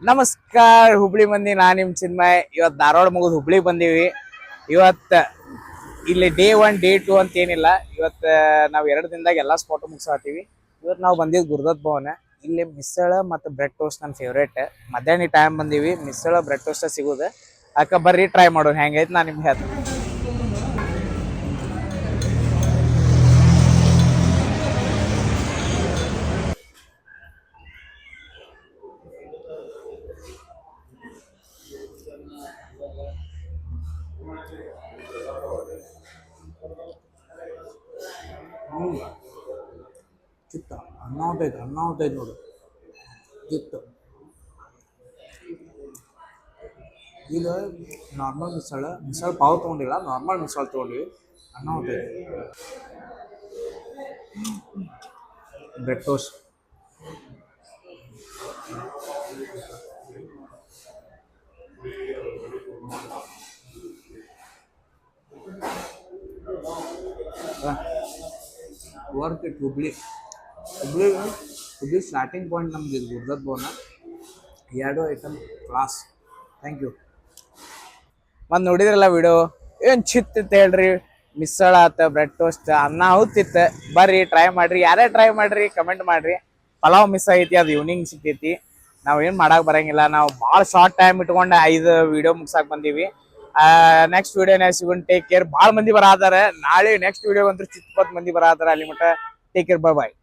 ನಮಸ್ಕಾರ ಹುಬ್ಳಿ ಮಂದಿ, ನಾ ನಿಮ್ ಚಿನ್ಮಯ್. ಇವತ್ತು ಧಾರವಾಡ ಮುಗಿದ್ ಹುಬ್ಳಿ ಬಂದೀವಿ. ಇವತ್ತ ಇಲ್ಲಿ ಡೇ 1 ಡೇ 2 ಅಂತ ಏನಿಲ್ಲ. ಇವತ್ತು ನಾವು 2 ದಿನದಾಗ ಎಲ್ಲಾ ಸ್ಪಾಟ್ ಮುಗಿಸಾತೀವಿ. ಇವತ್ತು ನಾವು ಬಂದಿದ್ದು ಗುರುದತ್ ಭವನ. ಇಲ್ಲಿ ಮಿಸಳ ಮತ್ತು ಬ್ರೆಡ್ ಟೋಸ್ಟ್ ನನ್ನ ಫೇವ್ರೇಟ್. ಮಧ್ಯಾಹ್ನ ಟೈಮ್ ಬಂದೀವಿ, ಮಿಸಳ ಬ್ರೆಡ್ ಟೋಸ್ಟ್ ಸಿಗುದು. ಅಕ್ಕ ಬರ್ರಿ ಟ್ರೈ ಮಾಡೋಣ ಹೆಂಗೈತೆ ನಾನು ನಿಮ್ಗೆ ಹೇಳ್ತೀನಿ. ಚಿತ್ತ ಅನ್ನ ಹೊಂಟೈತೆ ನೋಡು. ಚಿತ್ತ ಈಗ ನಾರ್ಮಲ್ ಮಿಸಳ ಪಾವ್ ತೊಗೊಂಡಿಲ್ಲ, ನಾರ್ಮಲ್ ಮಿಸಳ ತೊಗೊಂಡಿವಿ. ಅನ್ನ ಹೊಂಟೈತೆ. Bread toast work it. Hubli starting point ನಮ್ಗೆ ಇದು ಗುರುದತ್ ಭವನ. 2 ಐಟಮ್ ಕ್ಲಾಸ್. Thank you. ಮತ್ತು ನೋಡಿದ್ರಲ್ಲ ವಿಡಿಯೋ, ಏನು ಚಿತ್ತಿತ್ತು ಹೇಳ್ರಿ. ಮಿಸಳ ಆತ, ಬ್ರೆಡ್ ಟೋಸ್ಟ್, ಅನ್ನ ಹುತ್ತಿತ್ತು. ಬರ್ರಿ ಟ್ರೈ ಮಾಡ್ರಿ, ಯಾರೇ ಟ್ರೈ ಮಾಡ್ರಿ, ಕಮೆಂಟ್ ಮಾಡ್ರಿ. ಪಲಾವ್ ಮಿಸ್ ಆಗೈತಿ, ಅದು ಈವ್ನಿಂಗ್ ಸಿಗ್ತೈತಿ. ನಾವು ಏನು ಮಾಡಕ್ಕೆ ಬರಂಗಿಲ್ಲ. ನಾವು ಭಾಳ ಶಾರ್ಟ್ ಟೈಮ್ ಇಟ್ಕೊಂಡು 5 ವಿಡಿಯೋ ಮುಗ್ಸಾಕ್ ಬಂದೀವಿ. ನೆಕ್ಸ್ಟ್ ವಿಡಿಯೋನಾಗ ಸಿಗೋಣ. Take care. ಭಾಳ ಮಂದಿ ಬರತಾರೆ ನಾಳೆ. ನೆಕ್ಸ್ಟ್ ವಿಡಿಯೋ ಅಂತೂ ಚಿತ್ ಮಂದಿ ಬರತಾರೆ. ಅಲ್ಲಿ ಮಟ್ಟ ಟೇಕ್ ಕೇರ್, ಬಾಯ್.